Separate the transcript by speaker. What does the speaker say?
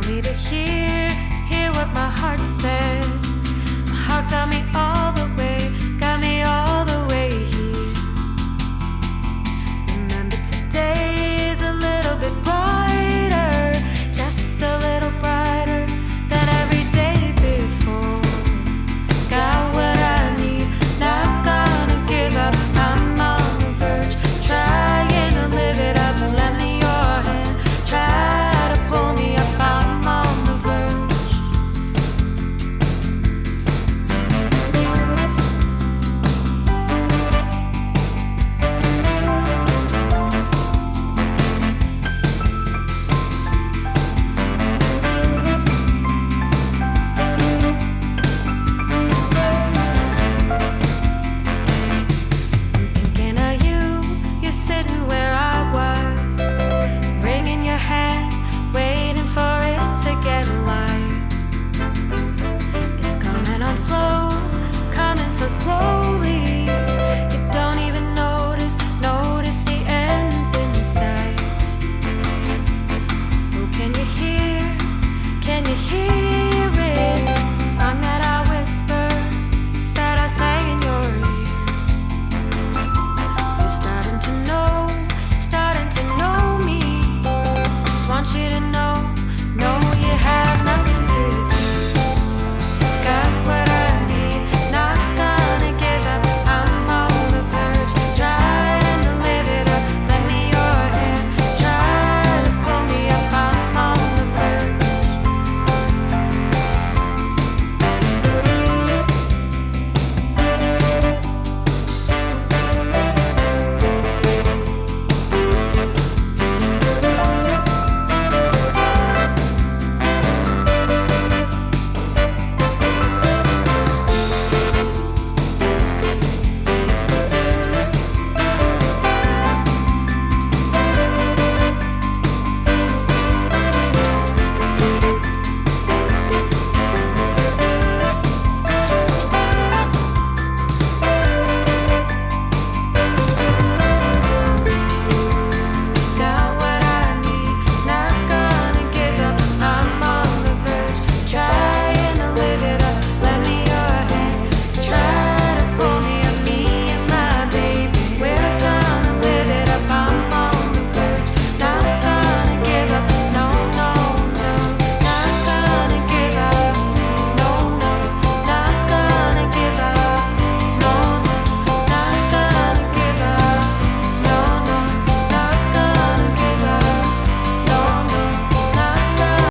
Speaker 1: me to hear what my heart says. My heart got me all the way, got me all the way here. Remember today is a little bit brighter, just a little brighter than every day before. Got what I need, not gonna give up. I'm on the verge, trying to live it up. Lend me your hand, try to pull me up. I'm on the verge. I'm thinking of you, you're sitting where I was, wringing your hands, waiting for it to get light. It's coming on slow, coming so slowly. You don't even notice the end in sight. Oh, can you hear it? The song that I whispered, that I sang in your ear. You're starting to know me. Just want you to know